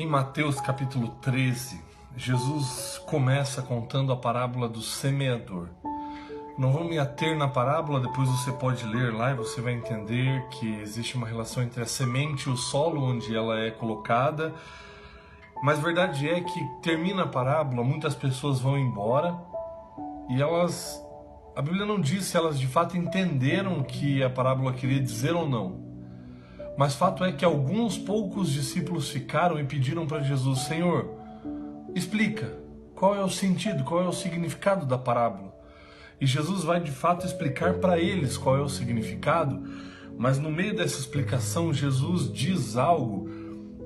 Em Mateus capítulo 13, Jesus começa contando a parábola do semeador. Não vou me ater na parábola, depois você pode ler lá e você vai entender que existe uma relação entre a semente e o solo onde ela é colocada. Mas a verdade é que termina a parábola, muitas pessoas vão embora e a Bíblia não diz se elas de fato entenderam o que a parábola queria dizer ou não. Mas fato é que alguns poucos discípulos ficaram e pediram para Jesus: Senhor, explica, qual é o sentido, qual é o significado da parábola? E Jesus vai de fato explicar para eles qual é o significado, mas no meio dessa explicação Jesus diz algo,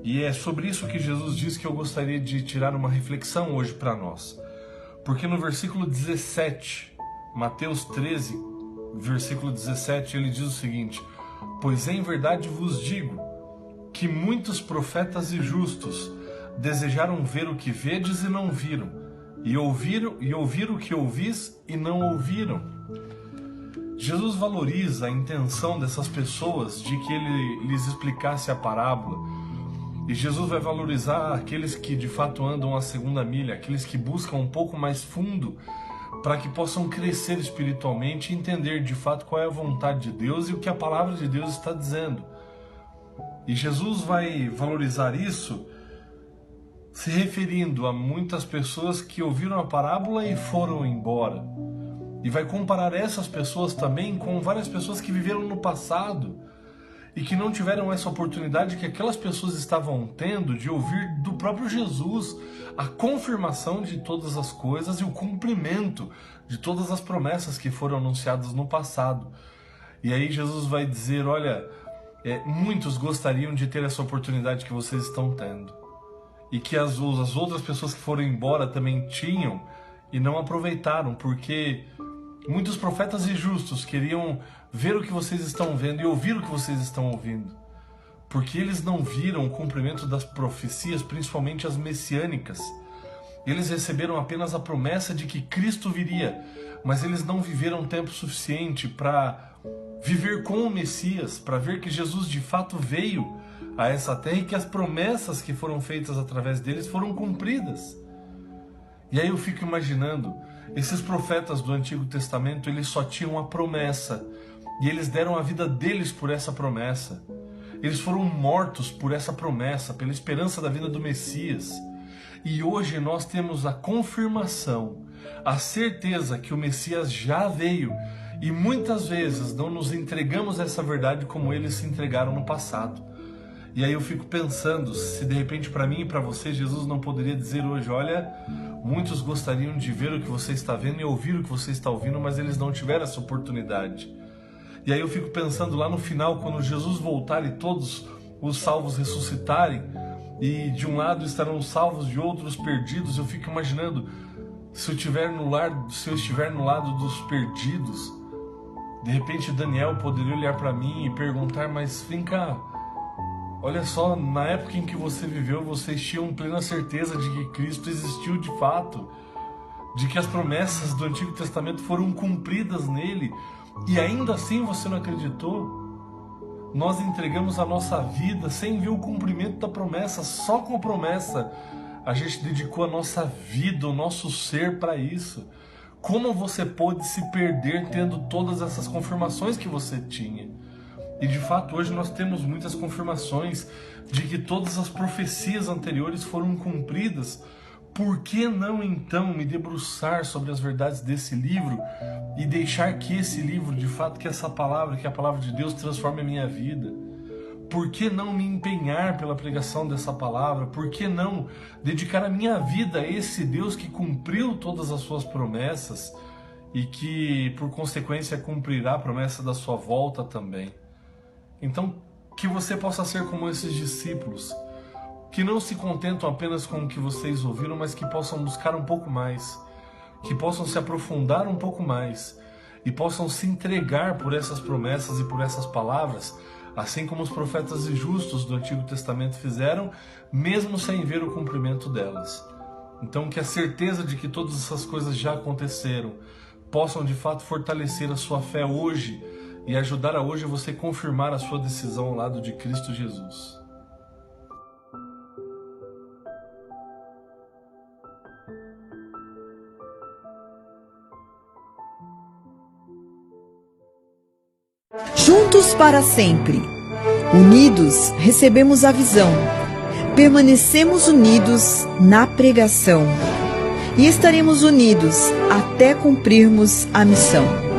e é sobre isso que Jesus diz que eu gostaria de tirar uma reflexão hoje para nós. Porque no versículo 17, Mateus 13, versículo 17, ele diz o seguinte: Pois em verdade vos digo que muitos profetas e justos desejaram ver o que vedes e não viram, e ouvir o que ouvis e não ouviram. Jesus valoriza a intenção dessas pessoas de que ele lhes explicasse a parábola. E Jesus vai valorizar aqueles que de fato andam a segunda milha, aqueles que buscam um pouco mais fundo para que possam crescer espiritualmente e entender de fato qual é a vontade de Deus e o que a palavra de Deus está dizendo. E Jesus vai valorizar isso se referindo a muitas pessoas que ouviram a parábola e foram embora. E vai comparar essas pessoas também com várias pessoas que viveram no passado e que não tiveram essa oportunidade que aquelas pessoas estavam tendo de ouvir do próprio Jesus a confirmação de todas as coisas e o cumprimento de todas as promessas que foram anunciadas no passado. E aí Jesus vai dizer: olha, muitos gostariam de ter essa oportunidade que vocês estão tendo, e que as outras pessoas que foram embora também tinham e não aproveitaram, porque muitos profetas e justos queriam ver o que vocês estão vendo e ouvir o que vocês estão ouvindo, porque eles não viram o cumprimento das profecias, principalmente as messiânicas. Eles receberam apenas a promessa de que Cristo viria, mas eles não viveram tempo suficiente para viver com o Messias, para ver que Jesus de fato veio a essa terra e que as promessas que foram feitas através deles foram cumpridas. E aí eu fico imaginando, esses profetas do Antigo Testamento, eles só tinham a promessa, e eles deram a vida deles por essa promessa. Eles foram mortos por essa promessa, pela esperança da vinda do Messias. E hoje nós temos a confirmação, a certeza que o Messias já veio, e muitas vezes não nos entregamos essa verdade como eles se entregaram no passado. E aí eu fico pensando, se de repente para mim e para você Jesus não poderia dizer hoje: olha, muitos gostariam de ver o que você está vendo e ouvir o que você está ouvindo, mas eles não tiveram essa oportunidade. E aí eu fico pensando lá no final, quando Jesus voltar e todos os salvos ressuscitarem, e de um lado estarão os salvos, de outros perdidos, eu fico imaginando, se eu estiver no lado dos perdidos, de repente Daniel poderia olhar para mim e perguntar: mas vem cá, olha só, na época em que você viveu, vocês tinham plena certeza de que Cristo existiu de fato, de que as promessas do Antigo Testamento foram cumpridas nele, e ainda assim você não acreditou? Nós entregamos a nossa vida sem ver o cumprimento da promessa, só com a promessa a gente dedicou a nossa vida, o nosso ser para isso. Como você pôde se perder tendo todas essas confirmações que você tinha? E de fato hoje nós temos muitas confirmações de que todas as profecias anteriores foram cumpridas. Por que não então me debruçar sobre as verdades desse livro e deixar que esse livro, de fato, que essa palavra, que a palavra de Deus transforme a minha vida? Por que não me empenhar pela pregação dessa palavra? Por que não dedicar a minha vida a esse Deus que cumpriu todas as suas promessas e que, por consequência, cumprirá a promessa da sua volta também? Então, que você possa ser como esses discípulos, que não se contentam apenas com o que vocês ouviram, mas que possam buscar um pouco mais, que possam se aprofundar um pouco mais e possam se entregar por essas promessas e por essas palavras, assim como os profetas e justos do Antigo Testamento fizeram, mesmo sem ver o cumprimento delas. Então, que a certeza de que todas essas coisas já aconteceram possam de fato fortalecer a sua fé hoje e ajudar a hoje você confirmar a sua decisão ao lado de Cristo Jesus. Juntos para sempre. Unidos, recebemos a visão. Permanecemos unidos na pregação. E estaremos unidos até cumprirmos a missão.